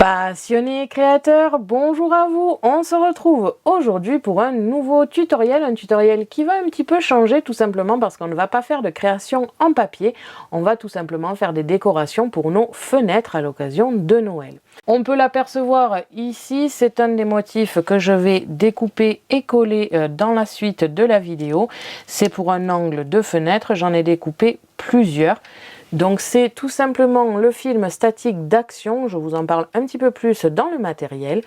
Passionnés créateurs, bonjour à vous. On se retrouve aujourd'hui pour un nouveau tutoriel, qui va un petit peu changer tout simplement parce qu'on ne va pas faire de création en papier, on va tout simplement faire des décorations pour nos fenêtres à l'occasion de Noël. On peut l'apercevoir ici, c'est un des motifs que je vais découper et coller dans la suite de la vidéo. C'est pour un angle de fenêtre, j'en ai découpé plusieurs. Donc c'est tout simplement le film statique d'action, je vous en parle un petit peu plus dans le matériel.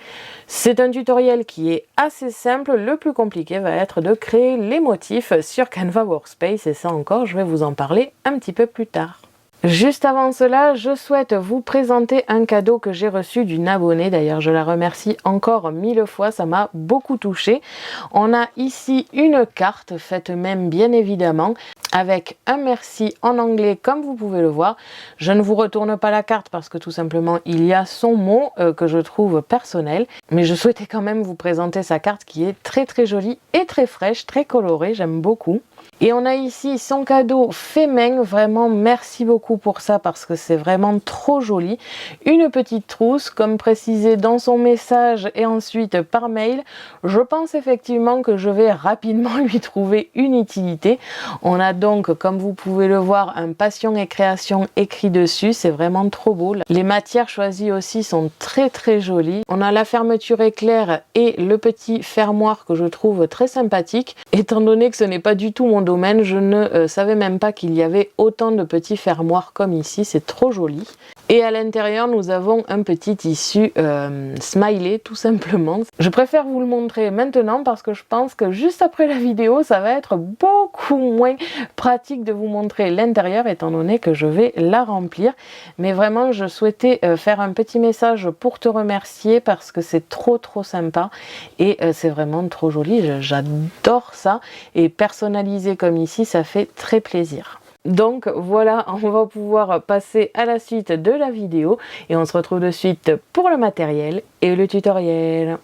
C'est un tutoriel qui est assez simple, le plus compliqué va être de créer les motifs sur Canva Workspace et ça encore je vais vous en parler un petit peu plus tard. Juste avant cela, je souhaite vous présenter un cadeau que j'ai reçu d'une abonnée. D'ailleurs, je la remercie encore 1000 fois, ça m'a beaucoup touchée. On a ici une carte, faite même bien évidemment, avec un merci en anglais comme vous pouvez le voir. Je ne vous retourne pas la carte parce que tout simplement il y a son mot que je trouve personnel. Mais je souhaitais quand même vous présenter sa carte qui est très jolie et très fraîche, très colorée, j'aime beaucoup. Et on a ici son cadeau fait main, vraiment merci beaucoup pour ça parce que c'est vraiment trop joli. Une petite trousse comme précisé dans son message et ensuite par mail. Je pense effectivement que je vais rapidement lui trouver une utilité. On a donc, comme vous pouvez le voir, un passion et création écrit dessus, c'est vraiment trop beau. Les matières choisies aussi sont très jolies. On a la fermeture éclair et le petit fermoir que je trouve très sympathique. Étant donné que ce n'est pas du tout mon domaine, je ne savais même pas qu'il y avait autant de petits fermoirs comme ici, c'est trop joli. Et à l'intérieur, nous avons un petit tissu smiley, tout simplement. Je préfère vous le montrer maintenant parce que je pense que juste après la vidéo, ça va être beaucoup moins pratique de vous montrer l'intérieur étant donné que je vais la remplir. Mais vraiment, je souhaitais faire un petit message pour te remercier parce que c'est trop sympa et c'est vraiment trop joli. J'adore ça et personnalisé comme ici, ça fait très plaisir. Donc voilà, on va pouvoir passer à la suite de la vidéo et on se retrouve de suite pour le matériel et le tutoriel.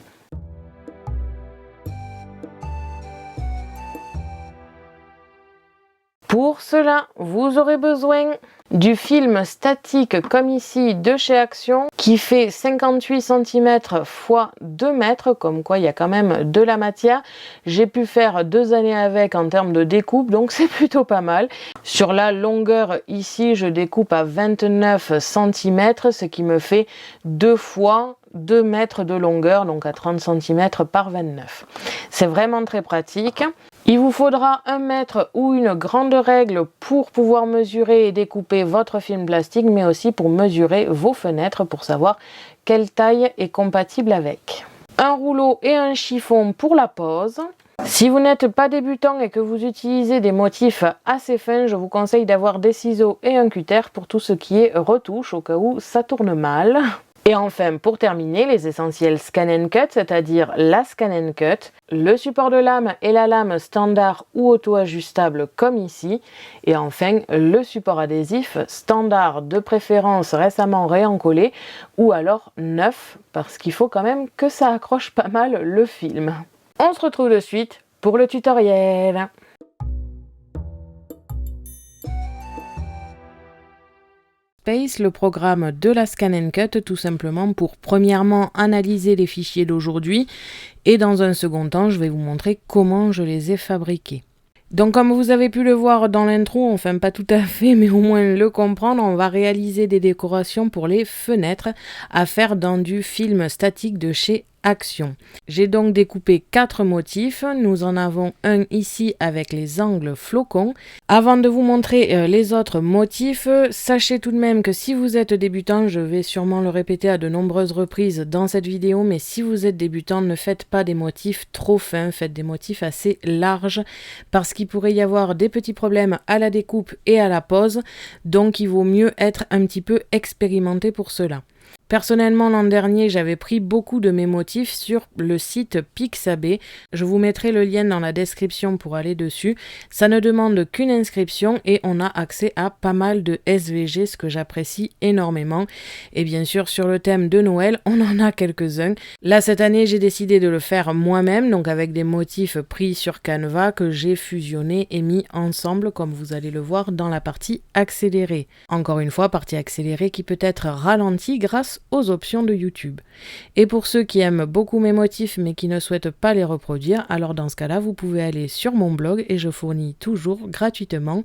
Pour cela, vous aurez besoin du film statique comme ici de chez Action qui fait 58 cm x 2 mètres, comme quoi il y a quand même de la matière. J'ai pu faire 2 années avec en termes de découpe, donc c'est plutôt pas mal. Sur la longueur ici, je découpe à 29 cm, ce qui me fait 2 fois 2 mètres de longueur, donc à 30 cm par 29. C'est vraiment très pratique. Il vous faudra 1 mètre ou une grande règle pour pouvoir mesurer et découper votre film plastique, mais aussi pour mesurer vos fenêtres pour savoir quelle taille est compatible avec. Un rouleau et un chiffon pour la pose. Si vous n'êtes pas débutant et que vous utilisez des motifs assez fins, je vous conseille d'avoir des ciseaux et un cutter pour tout ce qui est retouche au cas où ça tourne mal. Et enfin, pour terminer, les essentiels Scan & Cut, c'est-à-dire la Scan & Cut, le support de lame et la lame standard ou auto-ajustable comme ici, et enfin le support adhésif standard de préférence récemment réencollé ou alors neuf, parce qu'il faut quand même que ça accroche pas mal le film. On se retrouve de suite pour le tutoriel. Le programme de la Scan & Cut tout simplement pour premièrement analyser les fichiers d'aujourd'hui et dans un second temps je vais vous montrer comment je les ai fabriqués. Donc comme vous avez pu le voir dans l'intro, enfin pas tout à fait mais au moins le comprendre, on va réaliser des décorations pour les fenêtres à faire dans du film statique de chez Action. J'ai donc découpé 4 motifs, nous en avons un ici avec les angles flocons. Avant de vous montrer les autres motifs, sachez tout de même que si vous êtes débutant, je vais sûrement le répéter à de nombreuses reprises dans cette vidéo, mais si vous êtes débutant, ne faites pas des motifs trop fins, faites des motifs assez larges parce qu'il pourrait y avoir des petits problèmes à la découpe et à la pose, donc il vaut mieux être un petit peu expérimenté pour cela. Personnellement, l'an dernier, j'avais pris beaucoup de mes motifs sur le site Pixabay. Je vous mettrai le lien dans la description pour aller dessus. Ça ne demande qu'une inscription et on a accès à pas mal de SVG, ce que j'apprécie énormément. Et bien sûr, sur le thème de Noël, on en a quelques-uns. Là, cette année, j'ai décidé de le faire moi-même, donc avec des motifs pris sur Canva que j'ai fusionnés et mis ensemble, comme vous allez le voir dans la partie accélérée. Encore une fois, partie accélérée qui peut être ralentie grâce grâce aux options de YouTube. Et pour ceux qui aiment beaucoup mes motifs mais qui ne souhaitent pas les reproduire, alors dans ce cas-là, vous pouvez aller sur mon blog et je fournis toujours gratuitement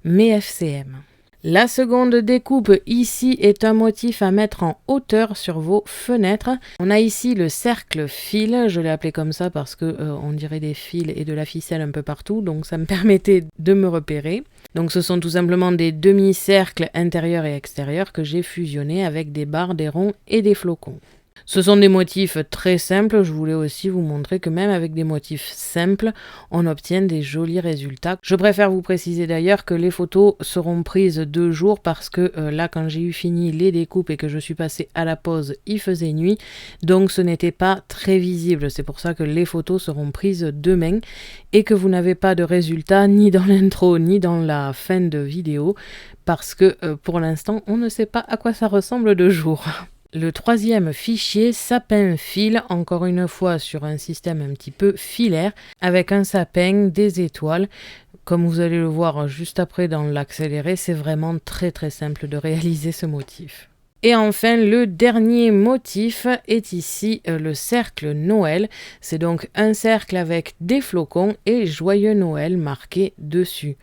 mes FCM. La seconde découpe ici est un motif à mettre en hauteur sur vos fenêtres. On a ici le cercle fil, je l'ai appelé comme ça parce que on dirait des fils et de la ficelle un peu partout, donc ça me permettait de me repérer. Donc ce sont tout simplement des demi-cercles intérieurs et extérieurs que j'ai fusionnés avec des barres, des ronds et des flocons. Ce sont des motifs très simples, je voulais aussi vous montrer que même avec des motifs simples, on obtient des jolis résultats. Je préfère vous préciser d'ailleurs que les photos seront prises 2 jours parce que là quand j'ai eu fini les découpes et que je suis passée à la pause, il faisait nuit, donc ce n'était pas très visible. C'est pour ça que les photos seront prises demain et que vous n'avez pas de résultats ni dans l'intro ni dans la fin de vidéo parce que pour l'instant on ne sait pas à quoi ça ressemble de jour. Le troisième fichier, sapin fil, encore une fois sur un système un petit peu filaire, avec un sapin, des étoiles. Comme vous allez le voir juste après dans l'accéléré, c'est vraiment très très simple de réaliser ce motif. Et enfin, le dernier motif est ici le cercle Noël. C'est donc un cercle avec des flocons et Joyeux Noël marqué dessus.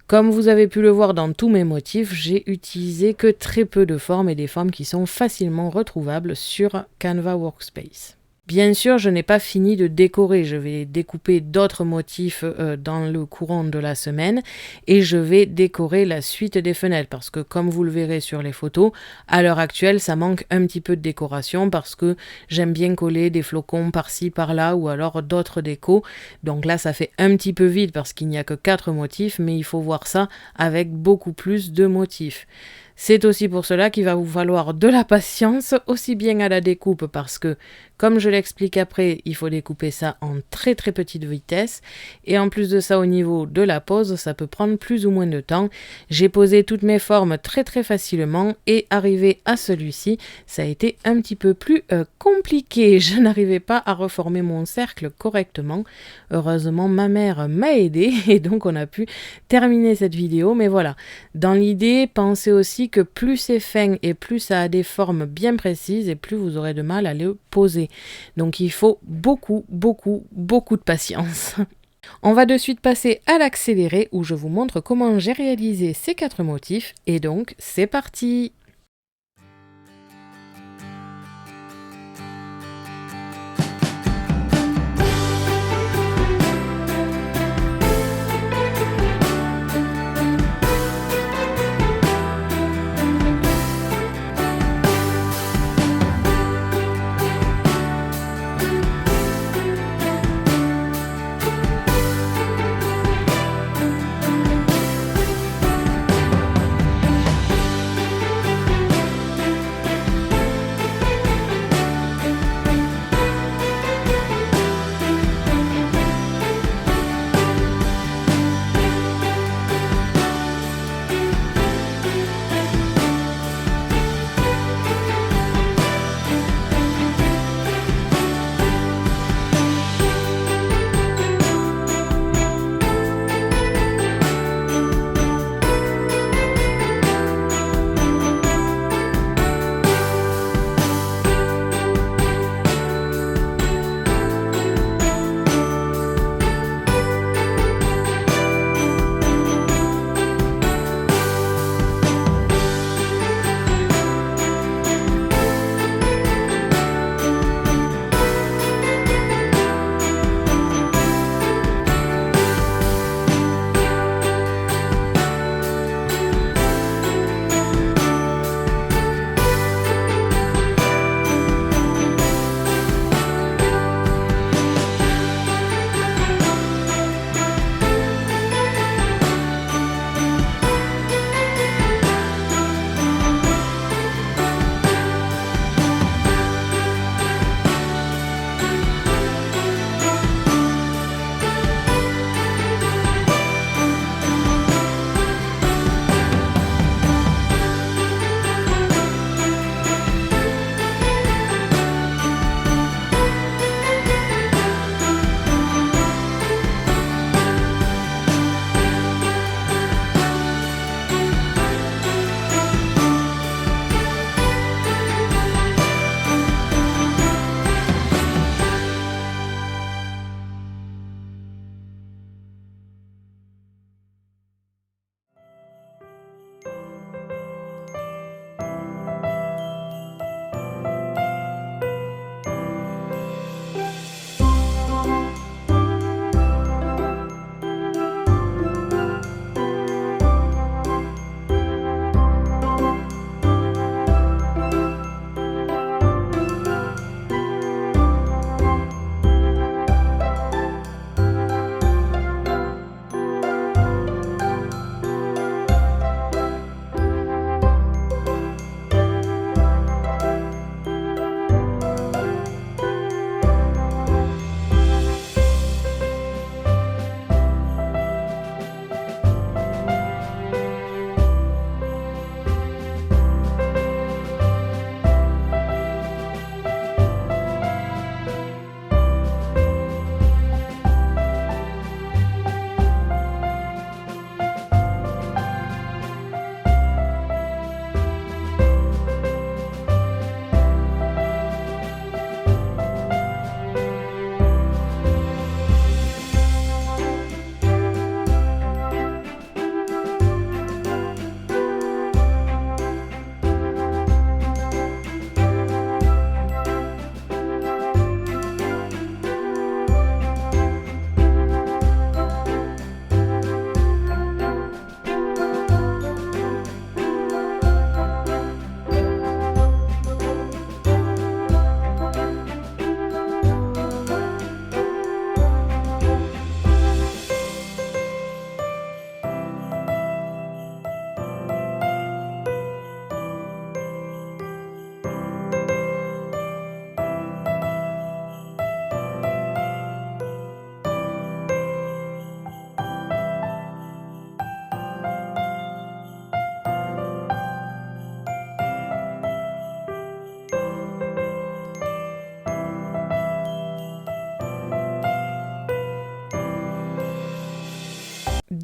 Comme vous avez pu le voir dans tous mes motifs, j'ai utilisé que très peu de formes et des formes qui sont facilement retrouvables sur Canva Workspace. Bien sûr, je n'ai pas fini de décorer, je vais découper d'autres motifs dans le courant de la semaine et je vais décorer la suite des fenêtres parce que comme vous le verrez sur les photos, à l'heure actuelle ça manque un petit peu de décoration parce que j'aime bien coller des flocons par-ci par-là ou alors d'autres décos. Donc là ça fait un petit peu vide parce qu'il n'y a que 4 motifs mais il faut voir ça avec beaucoup plus de motifs. C'est aussi pour cela qu'il va vous falloir de la patience, aussi bien à la découpe parce que, comme je l'explique après, il faut découper ça en très très petite vitesse. Et en plus de ça, au niveau de la pose, ça peut prendre plus ou moins de temps. J'ai posé toutes mes formes très très facilement et arrivé à celui-ci, ça a été un petit peu plus compliqué. Je n'arrivais pas à reformer mon cercle correctement. Heureusement, ma mère m'a aidé et donc on a pu terminer cette vidéo. Mais voilà, dans l'idée, pensez aussi que plus c'est fin et plus ça a des formes bien précises et plus vous aurez de mal à le poser. Donc il faut beaucoup de patience. On va de suite passer à l'accéléré où je vous montre comment j'ai réalisé ces 4 motifs et donc c'est parti!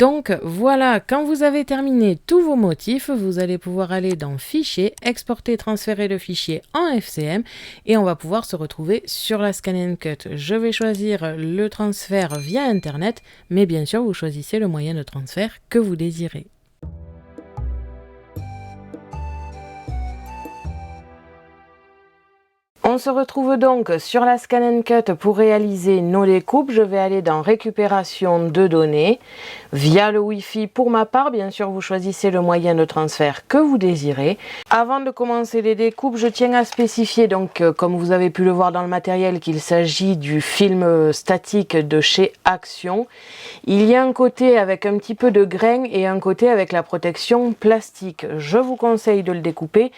Donc voilà, quand vous avez terminé tous vos motifs, vous allez pouvoir aller dans Fichier, exporter, transférer le fichier en FCM et on va pouvoir se retrouver sur la Scan & Cut. Je vais choisir le transfert via Internet, mais bien sûr vous choisissez le moyen de transfert que vous désirez. On se retrouve donc sur la Scan & Cut pour réaliser nos découpes. Je vais aller dans Récupération de données via le Wi-Fi pour ma part. Bien sûr, vous choisissez le moyen de transfert que vous désirez. Avant de commencer les découpes, je tiens à spécifier, donc comme vous avez pu le voir dans le matériel, qu'il s'agit du film statique de chez Action. Il y a un côté avec un petit peu de grain et un côté avec la protection plastique. Je vous conseille de le découper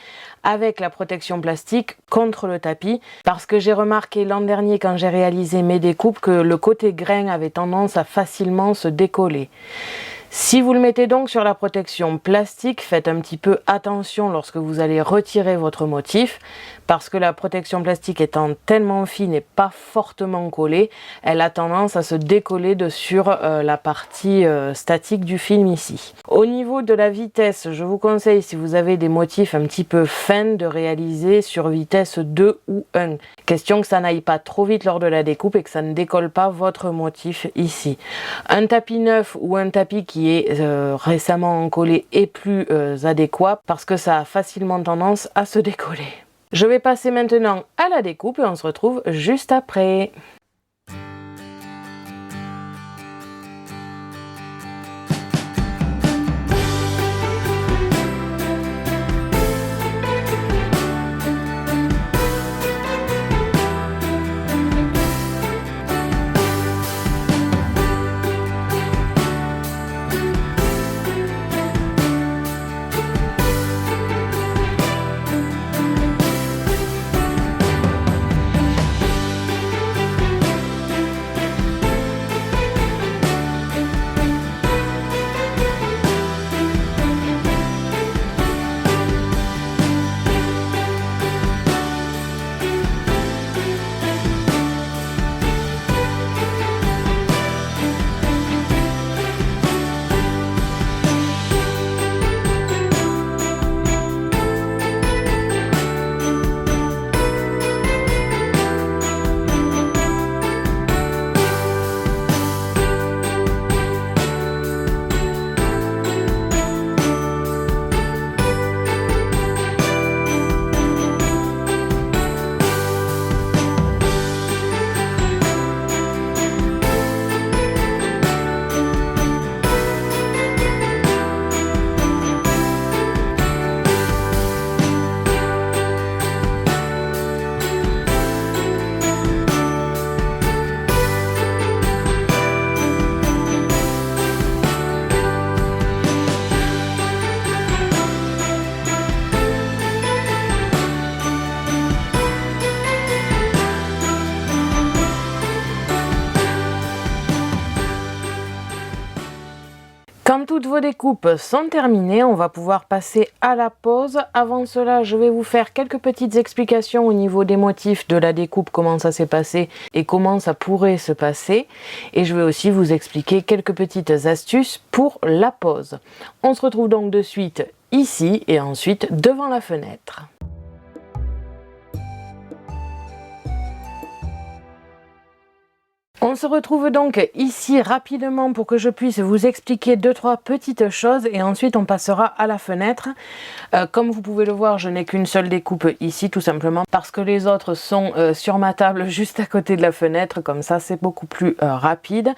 avec la protection plastique contre le tapis parce que j'ai remarqué l'an dernier quand j'ai réalisé mes découpes que le côté grain avait tendance à facilement se décoller. Si vous le mettez donc sur la protection plastique, faites un petit peu attention lorsque vous allez retirer votre motif parce que la protection plastique étant tellement fine et pas fortement collée, elle a tendance à se décoller sur la partie statique du film ici. Au niveau de la vitesse, je vous conseille, si vous avez des motifs un petit peu fins, de réaliser sur vitesse 2 ou 1. Question que ça n'aille pas trop vite lors de la découpe et que ça ne décolle pas votre motif ici. Un tapis neuf ou un tapis qui est récemment encollé est plus adéquat parce que ça a facilement tendance à se décoller. Je vais passer maintenant à la découpe et on se retrouve juste après. Quand toutes vos découpes sont terminées, on va pouvoir passer à la pose. Avant cela, je vais vous faire quelques petites explications au niveau des motifs de la découpe, comment ça s'est passé et comment ça pourrait se passer. Et je vais aussi vous expliquer quelques petites astuces pour la pose. On se retrouve donc de suite ici et ensuite devant la fenêtre. On se retrouve donc ici rapidement pour que je puisse vous expliquer 2-3 petites choses et ensuite on passera à la fenêtre. Comme vous pouvez le voir, je n'ai qu'une seule découpe ici tout simplement parce que les autres sont sur ma table juste à côté de la fenêtre, comme ça c'est beaucoup plus rapide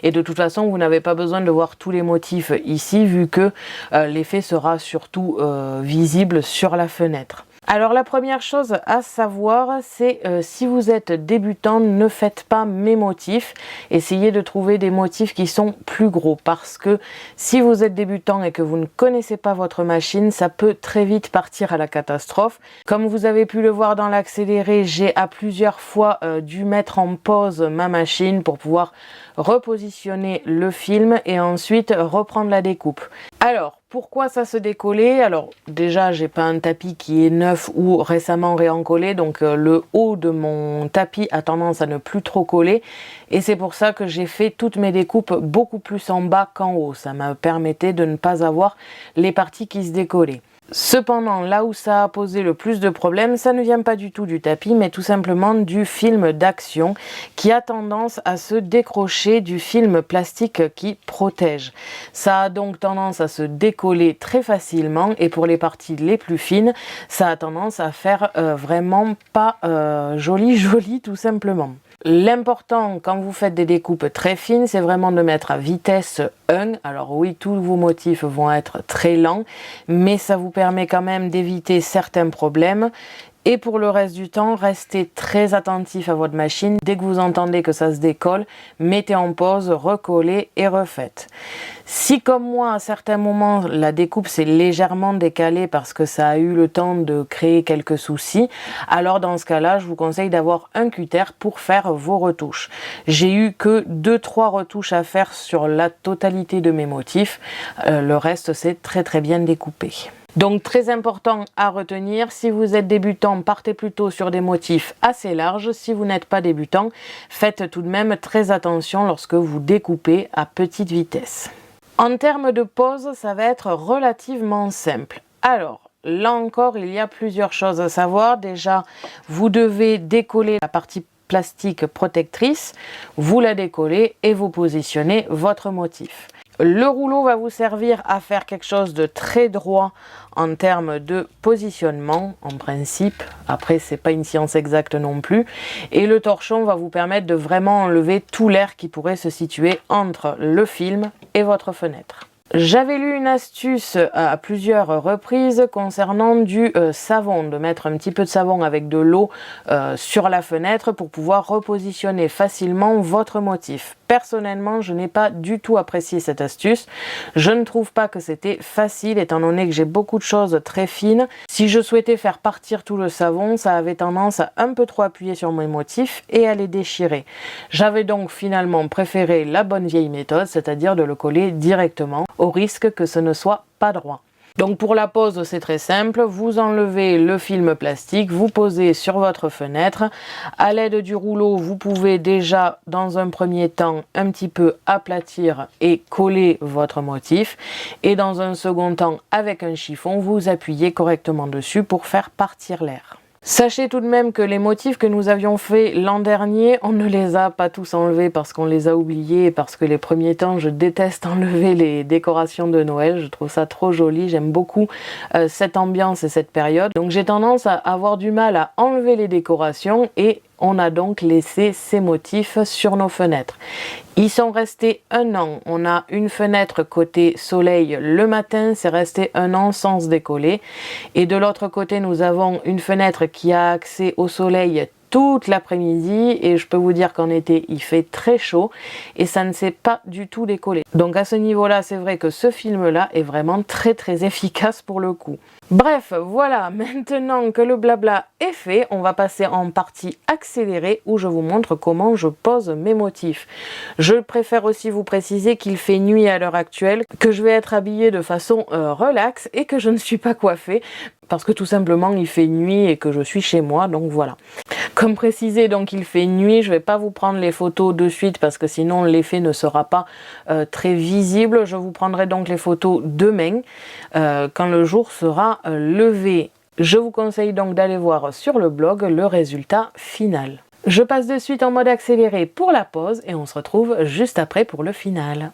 et de toute façon vous n'avez pas besoin de voir tous les motifs ici vu que l'effet sera surtout visible sur la fenêtre. Alors la première chose à savoir, c'est si vous êtes débutant, ne faites pas mes motifs, essayez de trouver des motifs qui sont plus gros parce que si vous êtes débutant et que vous ne connaissez pas votre machine, ça peut très vite partir à la catastrophe. Comme vous avez pu le voir dans l'accéléré, j'ai à plusieurs fois dû mettre en pause ma machine pour pouvoir repositionner le film et ensuite reprendre la découpe. Alors, pourquoi ça se décollait? Alors déjà, j'ai pas un tapis qui est neuf ou récemment réencollé, donc le haut de mon tapis a tendance à ne plus trop coller, et c'est pour ça que j'ai fait toutes mes découpes beaucoup plus en bas qu'en haut. Ça me permettait de ne pas avoir les parties qui se décollaient. Cependant, là où ça a posé le plus de problèmes, ça ne vient pas du tout du tapis, mais tout simplement du film d'action qui a tendance à se décrocher du film plastique qui protège. Ça a donc tendance à se décoller très facilement, et pour les parties les plus fines, ça a tendance à faire vraiment pas joli tout simplement. L'important quand vous faites des découpes très fines, c'est vraiment de mettre à vitesse 1. Alors oui, tous vos motifs vont être très lents, mais ça vous permet quand même d'éviter certains problèmes. Et pour le reste du temps, restez très attentif à votre machine. Dès que vous entendez que ça se décolle, mettez en pause, recollez et refaites. Si comme moi, à certains moments, la découpe s'est légèrement décalée parce que ça a eu le temps de créer quelques soucis, alors dans ce cas-là, je vous conseille d'avoir un cutter pour faire vos retouches. J'ai eu que 2-3 retouches à faire sur la totalité de mes motifs. Le reste, c'est très bien découpé. Donc très important à retenir, si vous êtes débutant, partez plutôt sur des motifs assez larges. Si vous n'êtes pas débutant, faites tout de même très attention lorsque vous découpez à petite vitesse. En termes de pose, ça va être relativement simple. Alors, là encore, il y a plusieurs choses à savoir. Déjà, vous devez décoller la partie plastique protectrice, vous la décollez et vous positionnez votre motif. Le rouleau va vous servir à faire quelque chose de très droit en termes de positionnement, en principe. Après, c'est pas une science exacte non plus. Et le torchon va vous permettre de vraiment enlever tout l'air qui pourrait se situer entre le film et votre fenêtre. J'avais lu une astuce à plusieurs reprises concernant du savon, de mettre un petit peu de savon avec de l'eau sur la fenêtre pour pouvoir repositionner facilement votre motif. Personnellement, je n'ai pas du tout apprécié cette astuce. Je ne trouve pas que c'était facile étant donné que j'ai beaucoup de choses très fines. Si je souhaitais faire partir tout le savon, ça avait tendance à un peu trop appuyer sur mes motifs et à les déchirer. J'avais donc finalement préféré la bonne vieille méthode, c'est-à-dire de le coller directement au risque que ce ne soit pas droit. Donc pour la pose, c'est très simple, vous enlevez le film plastique, vous posez sur votre fenêtre. À l'aide du rouleau, vous pouvez déjà dans un premier temps un petit peu aplatir et coller votre motif. Et dans un second temps, avec un chiffon, vous appuyez correctement dessus pour faire partir l'air. Sachez tout de même que les motifs que nous avions fait l'an dernier, on ne les a pas tous enlevés parce qu'on les a oubliés, parce que les premiers temps, je déteste enlever les décorations de Noël, je trouve ça trop joli, j'aime beaucoup cette ambiance et cette période. Donc j'ai tendance à avoir du mal à enlever les décorations et on a donc laissé ces motifs sur nos fenêtres. Ils sont restés 1 an. On a une fenêtre côté soleil le matin, c'est resté 1 an sans se décoller. Et de l'autre côté, nous avons une fenêtre qui a accès au soleil toute l'après-midi et je peux vous dire qu'en été il fait très chaud et ça ne s'est pas du tout décollé. Donc à ce niveau-là, c'est vrai que ce film-là est vraiment très efficace pour le coup. Bref, voilà, maintenant que le blabla est fait, on va passer en partie accélérée où je vous montre comment je pose mes motifs. Je préfère aussi vous préciser qu'il fait nuit à l'heure actuelle, que je vais être habillée de façon relax et que je ne suis pas coiffée parce que tout simplement il fait nuit et que je suis chez moi, donc voilà. Comme précisé, donc il fait nuit, je ne vais pas vous prendre les photos de suite parce que sinon l'effet ne sera pas très visible. Je vous prendrai donc les photos demain quand le jour sera levé. Je vous conseille donc d'aller voir sur le blog le résultat final. Je passe de suite en mode accéléré pour la pause et on se retrouve juste après pour le final.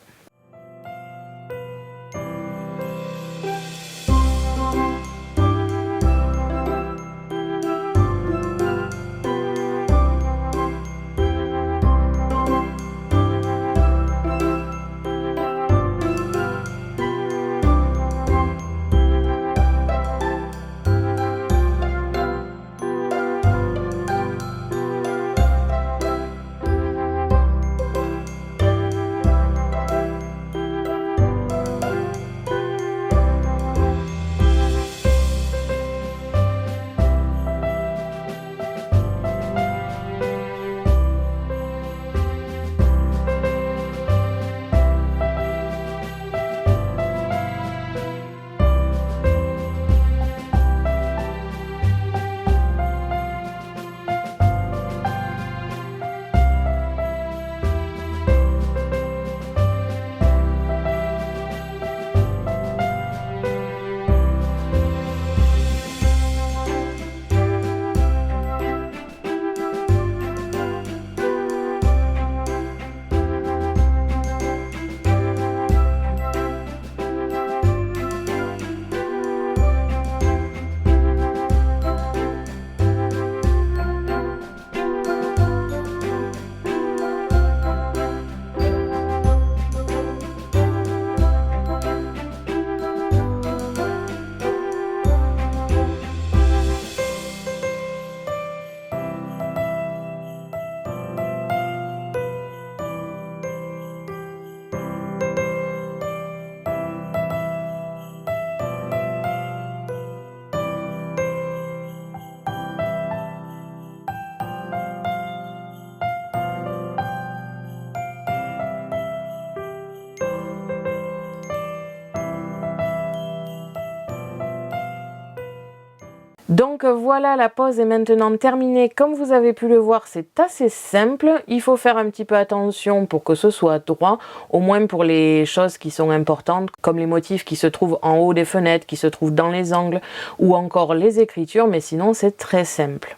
Donc voilà, la pose est maintenant terminée. Comme vous avez pu le voir, c'est assez simple. Il faut faire un petit peu attention pour que ce soit droit, au moins pour les choses qui sont importantes, comme les motifs qui se trouvent en haut des fenêtres, qui se trouvent dans les angles, ou encore les écritures, mais sinon c'est très simple.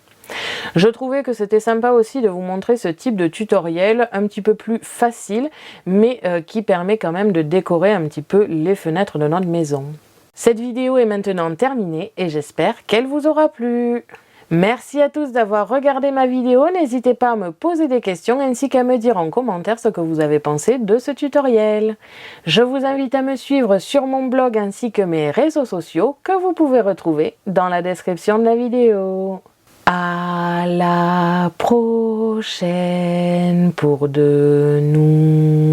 Je trouvais que c'était sympa aussi de vous montrer ce type de tutoriel un petit peu plus facile, mais qui permet quand même de décorer un petit peu les fenêtres de notre maison. Cette vidéo est maintenant terminée et j'espère qu'elle vous aura plu. Merci à tous d'avoir regardé ma vidéo, n'hésitez pas à me poser des questions ainsi qu'à me dire en commentaire ce que vous avez pensé de ce tutoriel. Je vous invite à me suivre sur mon blog ainsi que mes réseaux sociaux que vous pouvez retrouver dans la description de la vidéo. À la prochaine pour de nouveaux